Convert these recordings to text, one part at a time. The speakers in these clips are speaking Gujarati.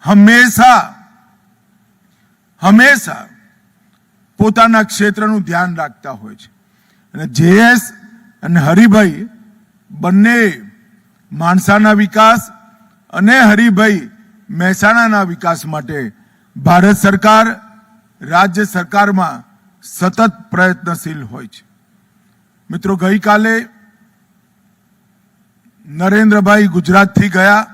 હંમેશા પોતાના ક્ષેત્રનું ધ્યાન રાખતા હોય છે. અને જેએસ અને હરિભાઈ બંને માણસાના વિકાસ અને હરિભાઈ મહેસાણાના વિકાસ માટે ભારત સરકાર, રાજ્ય સરકારમાં સતત પ્રયત્નશીલ હોય છે. મિત્રો, ગઈકાલે નરેન્દ્રભાઈ ગુજરાતથી ગયા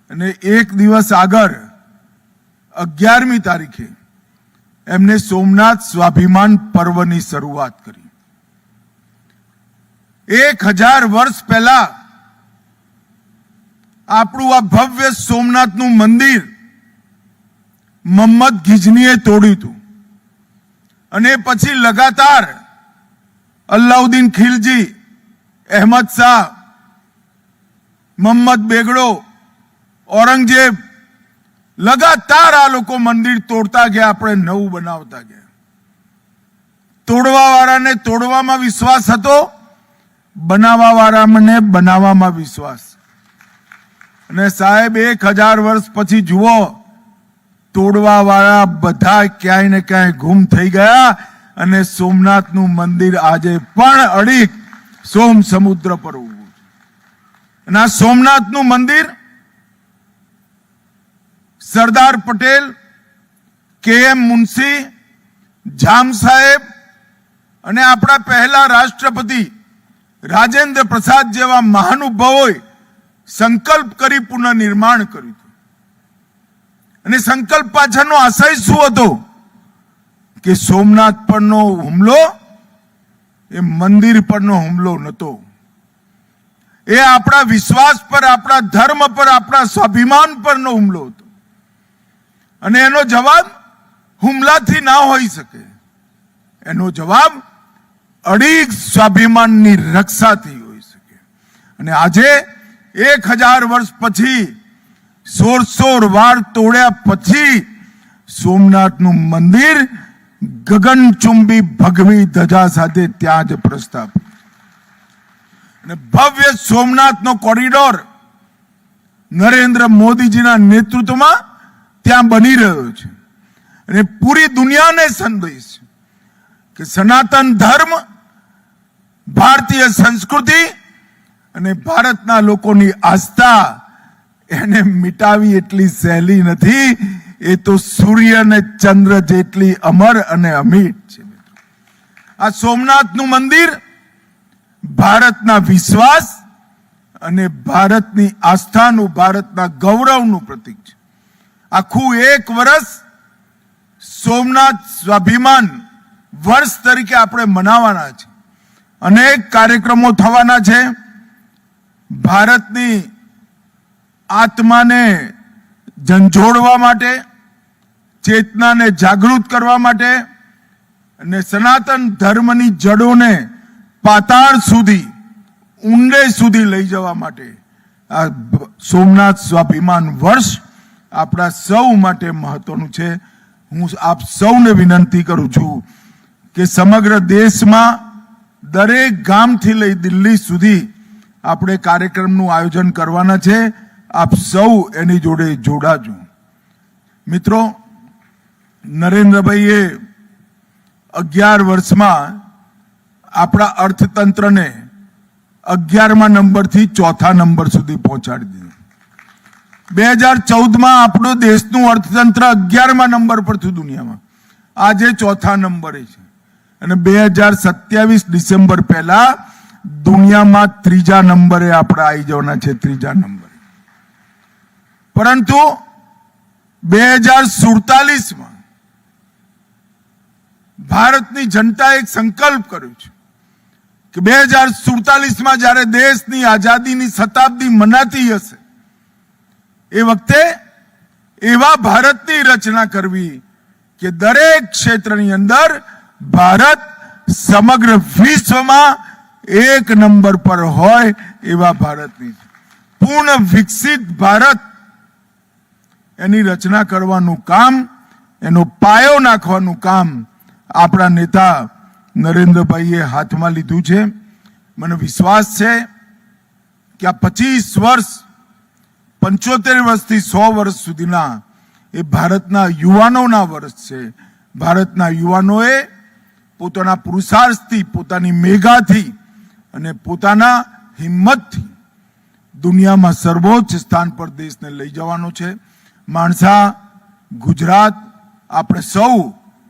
અને એક દિવસ આગળ 11મી તારીખે એમને સોમનાથ સ્વાભિમાન પર્વની શરૂઆત કરી. 1000 વર્ષ પહેલા આપણું આ ભવ્ય સોમનાથનું મંદિર મોહમ્મદ ગિજનીએ તોડ્યું હતું અને પછી લગાતાર અલાઉદ્દીન ખિલજી, અહેમદ શાહ, મોહમ્મદ બેગડો, ઔરંગઝેબ લગાતાર આ લોકો મંદિર તોડતા ગયા, આપણે નવું બનાવતા ગયા. તોડવા વાળાને તોડવામાં વિશ્વાસ હતો, બનાવવા વાળાને બનાવવામાં વિશ્વાસ. અને સાહેબ 1000 વર્ષ પછી જુઓ, તોડવા વાળા બધા ક્યાંય ને ક્યાંય ગુમ થઈ ગયા અને સોમનાથનું મંદિર આજે પણ અડીક સોમ સમુદ્ર પર ઉભું છે. અને આ સોમનાથનું મંદિર સરદાર પટેલ, કે.એમ. મુનશી, જામ સાહેબ અને આપણા પહેલા રાષ્ટ્રપતિ રાજેન્દ્ર પ્રસાદ જેવા મહાનુભાવોએ સંકલ્પ કરી પુનઃનિર્માણ કર્યું હતું. અને સંકલ્પ પાછળનો આશય શું હતો? કે સોમનાથ પરનો હુમલો એ મંદિર પરનો હુમલો નહોતો, એ આપણા વિશ્વાસ પર, આપણા ધર્મ પર, આપણા સ્વાભિમાન પરનો હુમલો હતો. અને એનો જવાબ હુમલાથી ના હોઈ શકે, એનો જવાબ અડીક સ્વાભિમાનની રક્ષાથી હોઈ શકે. અને આજે 1000 વર્ષ પછી 16 વાર તોડ્યા પછી સોમનાથનું મંદિર ગગનચુંબી ભગવી ધજા સાથે ત્યાં જ પ્રસ્થાપિત. અને ભવ્ય સોમનાથનો કોરિડોર નરેન્દ્ર મોદીજીના નેતૃત્વમાં ત્યાં બની રહ્યો છે. અને પૂરી દુનિયાને સંદેશ કે સનાતન ધર્મ, ભારતીય સંસ્કૃતિ અને ભારતના લોકોની આસ્થા એને મિટાવી એટલી સહેલી નથી. એ તો સૂર્ય અને ચંદ્ર જેટલી અમર અને અમિટ છે. આ સોમનાથનું મંદિર ભારતના વિશ્વાસ અને ભારતની આસ્થાનું, ભારતના ગૌરવનું પ્રતીક છે. આખું 1 વર્ષ સોમનાથ સ્વાભિમાન વર્ષ તરીકે આપણે મનાવવાના છે. અનેક કાર્યક્રમો થવાના છે. ભારતની આત્માને ઝંઝોળવા માટે, ચેતનાને જાગૃત કરવા માટે અને સનાતન ધર્મની જડોને પાતાળ સુધી, ઊંડે સુધી લઈ જવા માટે આ સોમનાથ સ્વાભિમાન વર્ષ આપણા સૌ માટે મહત્વનું છે. હું આપ સૌને વિનંતી કરું છું કે સમગ્ર દેશમાં દરેક ગામથી લઈ દિલ્હી સુધી આપણે કાર્યક્રમનું આયોજન કરવાના છે. આપ સૌ એની જોડે જોડાજો. મિત્રો, નરેન્દ્રભાઈએ 11 વર્ષમાં આપણા અર્થતંત્રને 11મા નંબરથી 4થા નંબર સુધી પહોંચાડી દીધું. 2014માં આપણું દેશનું અર્થતંત્ર 11મા નંબર પર હતું દુનિયામાં, આજે 4થા નંબરે છે. અને 2027 ડિસેમ્બર પહેલા દુનિયામાં 3જા નંબરે આપણે આવી જવાના છે, 3જા નંબરે. પરંતુ 2047માં ભારતની જનતાએ એક સંકલ્પ કર્યો છે કે 2047માં જ્યારે દેશની આઝાદીની શતાબ્દી મનાતી હશે એ વખતે એવા ભારતની રચના કરવી કે દરેક ક્ષેત્રની અંદર ભારત સમગ્ર વિશ્વમાં 1 નંબર પર હોય એવા ભારતની પૂર્ણ વિકસિત ભારત એની રચના કરવાનું કામ, એનો પાયો નાખવાનું કામ આપણા નેતા નરેન્દ્રભાઈએ હાથમાં લીધું છે. મને વિશ્વાસ છે કે આ 25 વર્ષ 75 વર્ષથી 100 વર્ષ સુધીના એ ભારતના યુવાનોના વર્ષ છે. ભારતના યુવાનોએ પોતાના પુરુષાર્થથી, પોતાની મેઘાથી અને પોતાના હિંમતથી દુનિયામાં સર્વોચ્ચ સ્થાન પર દેશને લઈ જવાનો છે. માણસા, ગુજરાત, આપણે સૌ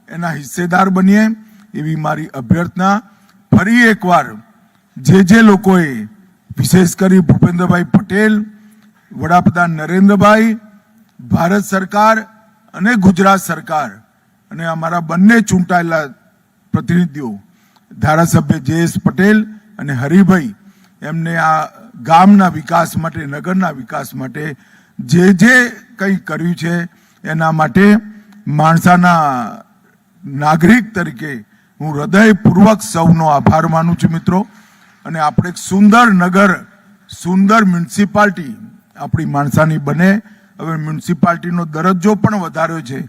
એના હિસ્સેદાર બનીએ એવી મારી અભ્યર્થના. ફરી એકવાર જે લોકોએ, વિશેષ કરી ભૂપેન્દ્રભાઈ પટેલ, વડાપ્રધાન નરેન્દ્રભાઈ, ભારત સરકાર અને ગુજરાત સરકાર અને અમારા બંને ચૂંટાયેલા પ્રતિનિધિઓ ધારાસભ્ય જે.એસ. પટેલ અને હરિભાઈ, એમને આ ગામના વિકાસ માટે, નગરના વિકાસ માટે જે કંઈ કર્યું છે એના માટે માણસાના નાગરિક તરીકે હું હૃદયપૂર્વક સૌનો આભાર માનું છું મિત્રો. અને આપણે એક સુંદર નગર, સુંદર મ્યુનિસિપાલિટી આપણી માણસાની બને. હવે મ્યુનિસિપાલિટીનો દરજ્જો પણ વધાર્યો છે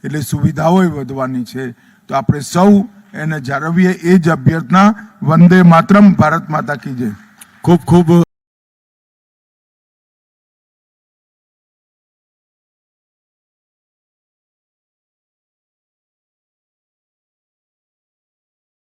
એટલે સુવિધાઓ વધવાની છે. તો આપણે સૌ એને જાળવીએ એ જ અભ્યર્થના. વંદે માતરમ. ભારત માતા કી જય. ખૂબ ખૂબ